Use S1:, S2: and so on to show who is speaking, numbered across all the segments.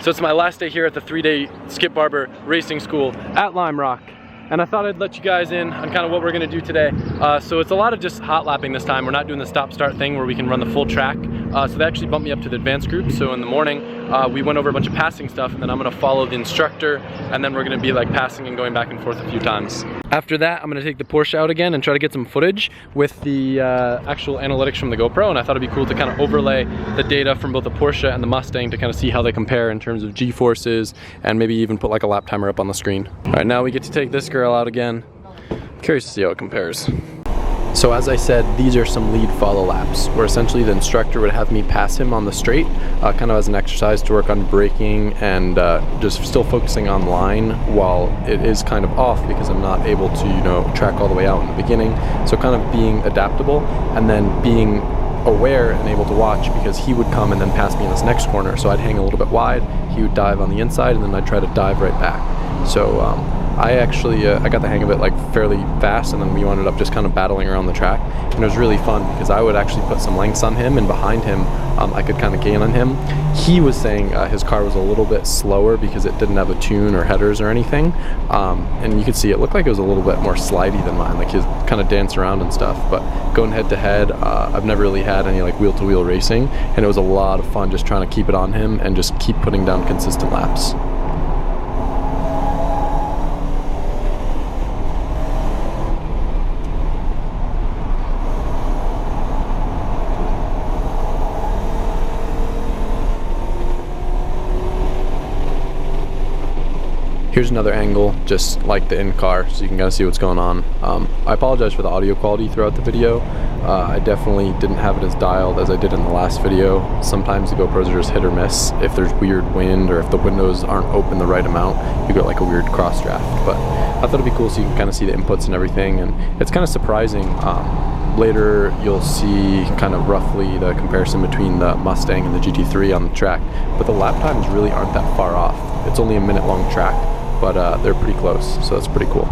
S1: So it's my last day here at the 3-day Skip Barber Racing School at Limerock. And I thought I'd let you guys in on kind of what we're gonna do today. So it's a lot of just hot lapping this time. We're not doing the stop-start thing where we can run the full track. So they actually bumped me up to the advanced group. So in the morning, we went over a bunch of passing stuff, and then I'm gonna follow the instructor, and then we're gonna be like passing and going back and forth a few times. After that, I'm gonna take the Porsche out again and try to get some footage with the actual analytics from the GoPro, and I thought it'd be cool to kind of overlay the data from both the Porsche and the Mustang to kind of see how they compare in terms of G-forces, and maybe even put like a lap timer up on the screen. All right, now we get to take this girl out again. Curious to see how it compares. So as I said, these are some lead follow laps where essentially the instructor would have me pass him on the straight, kind of as an exercise to work on braking and just still focusing on line while it is kind of off because I'm not able to, you know, track all the way out in the beginning. So kind of being adaptable and then being aware and able to watch, because he would come and then pass me in this next corner. So I'd hang a little bit wide, he would dive on the inside, and then I'd try to dive right back. So I actually, I got the hang of it like fairly fast, and then we ended up just kind of battling around the track, and it was really fun because I would actually put some lengths on him, and behind him I could kind of gain on him. He was saying his car was a little bit slower because it didn't have a tune or headers or anything, and you could see it looked like it was a little bit more slidey than mine, like he was kind of dance around and stuff. But going head to head, I've never really had any like wheel to wheel racing, and it was a lot of fun just trying to keep it on him and just keep putting down consistent laps. Here's another angle, just like the in-car, so you can kind of see what's going on. I apologize for the audio quality throughout the video. I definitely didn't have it as dialed as I did in the last video. Sometimes the GoPros are just hit or miss. If there's weird wind or if the windows aren't open the right amount, you get like a weird cross draft. But I thought it'd be cool so you can kind of see the inputs and everything, and it's kind of surprising. Later you'll see kind of roughly the comparison between the Mustang and the GT3 on the track, but the lap times really aren't that far off. It's only a minute long track, but they're pretty close, so that's pretty cool.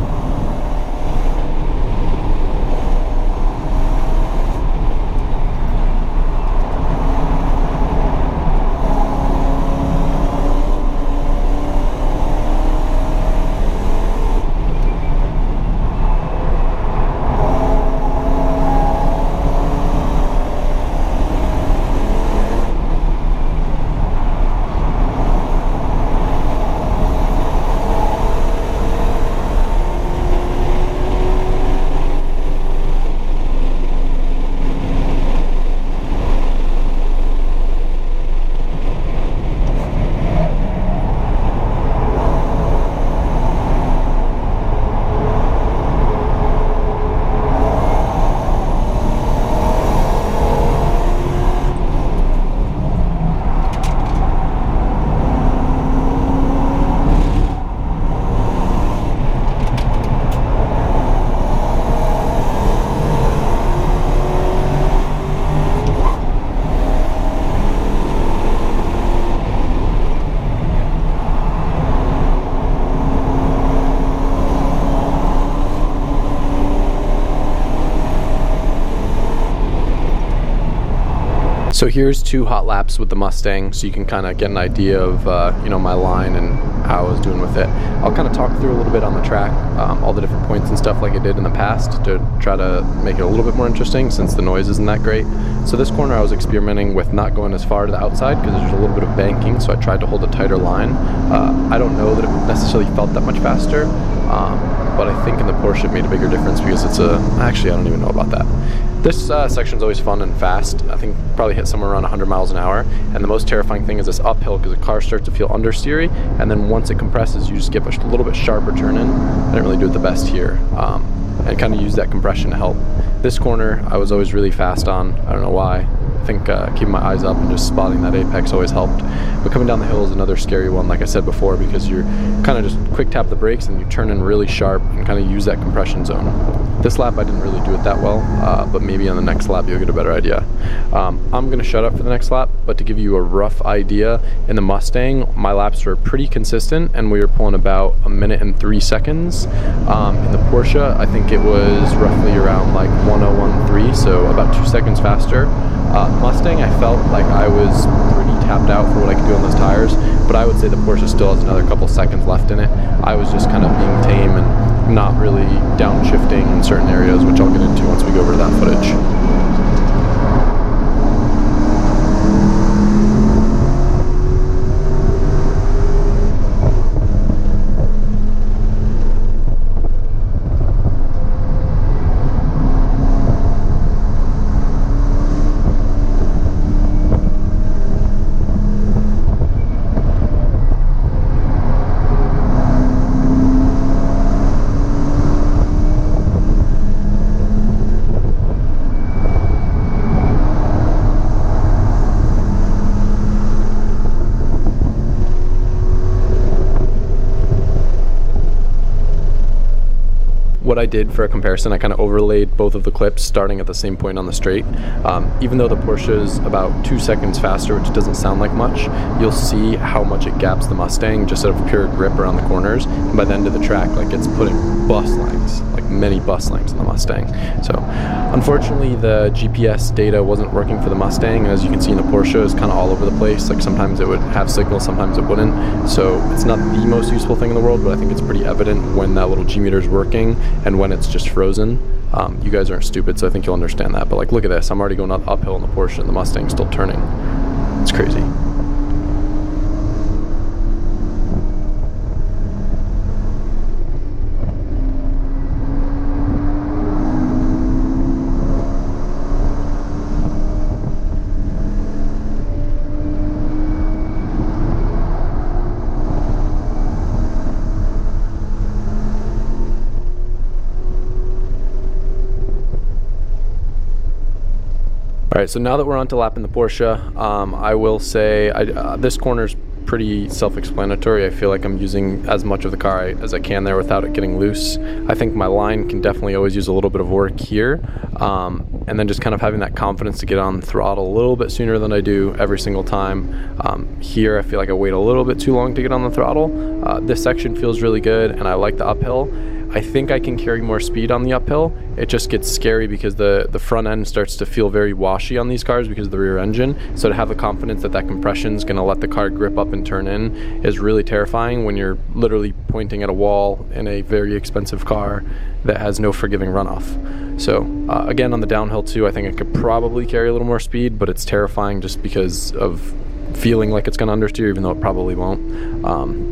S1: So here's 2 hot laps with the Mustang, so you can kind of get an idea of you know, my line and how I was doing with it. I'll kind of talk through a little bit on the track, all the different points and stuff like I did in the past to try to make it a little bit more interesting since the noise isn't that great. So this corner I was experimenting with not going as far to the outside because there's a little bit of banking, so I tried to hold a tighter line. I don't know that it necessarily felt that much faster, but I think in the Porsche it made a bigger difference because it's actually I don't even know about that. This section's always fun and fast. I think probably hit somewhere around 100 miles an hour. And the most terrifying thing is this uphill because the car starts to feel understeery. And then once it compresses, you just get a little bit sharper turn in. I didn't really do it the best here. And kind of use that compression to help. This corner, I was always really fast on. I don't know why. I think keeping my eyes up and just spotting that apex always helped. But coming down the hill is another scary one, like I said before, because you're kind of just quick tap the brakes and you turn in really sharp and kind of use that compression zone. This lap I didn't really do it that well, but maybe on the next lap you'll get a better idea. I'm going to shut up for the next lap, but to give you a rough idea, in the Mustang, my laps were pretty consistent and we were pulling about 1 minute and 3 seconds. In the Porsche, I think it was roughly around like 1:01.3, so about 2 seconds faster. Mustang, I felt like I was pretty tapped out for what I could do on those tires, but I would say the Porsche still has another couple seconds left in it. I was just kind of being tame and not really downshifting in certain areas, which I'll get into once we go over to that footage. What I did for a comparison, I kind of overlaid both of the clips starting at the same point on the straight. Even though the Porsche is about 2 seconds faster, which doesn't sound like much, you'll see how much it gaps the Mustang just out of pure grip around the corners. And by the end of the track, like, it's putting bus lengths, like many bus lengths in the Mustang. So unfortunately the GPS data wasn't working for the Mustang, and as you can see in the Porsche, it's kind of all over the place. Like sometimes it would have signal, sometimes it wouldn't. So it's not the most useful thing in the world, but I think it's pretty evident when that little G meter is working and when it's just frozen. You guys aren't stupid, so I think you'll understand that. But like, look at this, I'm already going uphill in the Porsche and the Mustang's still turning. It's crazy. Alright, so now that we're on to lapping the Porsche, I will say this corner's pretty self-explanatory. I feel like I'm using as much of the car as I can there without it getting loose. I think my line can definitely always use a little bit of work here, and then just kind of having that confidence to get on the throttle a little bit sooner than I do every single time. Here I feel like I wait a little bit too long to get on the throttle. This section feels really good and I like the uphill. I think I can carry more speed on the uphill. It just gets scary because the front end starts to feel very washy on these cars because of the rear engine. So to have the confidence that that compression is going to let the car grip up and turn in is really terrifying when you're literally pointing at a wall in a very expensive car that has no forgiving runoff. So again, on the downhill too, I think I could probably carry a little more speed, but it's terrifying just because of feeling like it's going to understeer, even though it probably won't.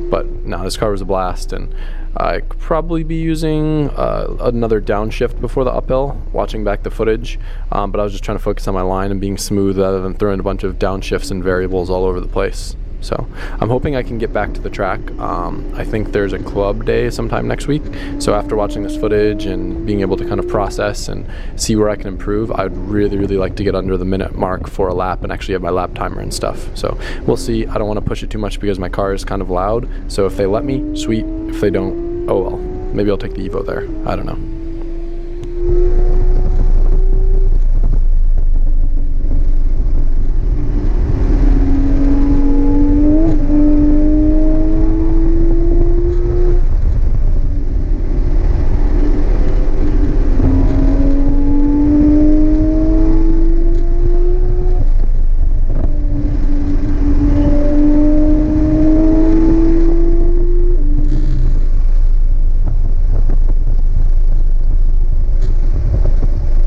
S1: But no, this car was a blast, and I could probably be using another downshift before the uphill, watching back the footage, but I was just trying to focus on my line and being smooth rather than throwing a bunch of downshifts and variables all over the place. So I'm hoping I can get back to the track. I think there's a club day sometime next week, so after watching this footage and being able to kind of process and see where I can improve, I'd really like to get under the minute mark for a lap and actually have my lap timer and stuff. So we'll see. I don't want to push it too much because my car is kind of loud, so if they let me, sweet. If they don't, oh well. Maybe I'll take the Evo there. I don't know.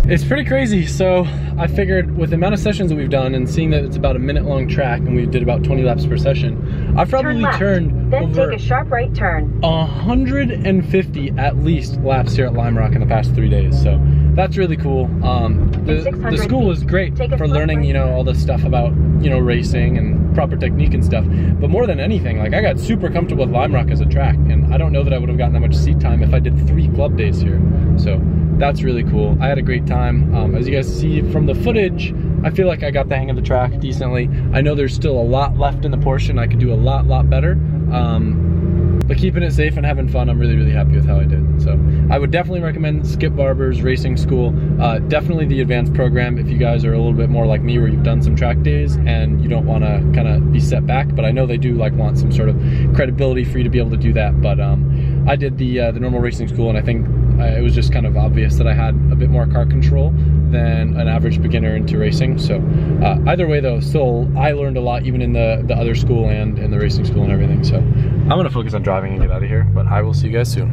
S1: It's pretty crazy. So I figured with the amount of sessions that we've done and seeing that it's about a minute long track and we did about 20 laps per session, I've probably turned then over take a sharp right turn. 150 at least laps here at Limerock in the past 3 days. So that's really cool. The school is great for learning, you know, all this stuff about, you know, racing and proper technique and stuff. But more than anything, like, I got super comfortable with Limerock as a track, and I don't know that I would have gotten that much seat time if I did 3 club days here. So that's really cool. I had a great time. As you guys see from the footage, I feel like I got the hang of the track decently. I know there's still a lot left in the Porsche and I could do a lot better. But keeping it safe and having fun, I'm really happy with how I did. So I would definitely recommend Skip Barber's Racing School. Definitely the advanced program if you guys are a little bit more like me, where you've done some track days and you don't want to kind of be set back. But I know they do like want some sort of credibility for you to be able to do that. But I did the normal Racing School, and I think it was just kind of obvious that I had a bit more car control than an average beginner into racing. So either way though, still I learned a lot even in the other school and in the racing school and everything. So I'm gonna focus on driving and get out of here, but I will see you guys soon.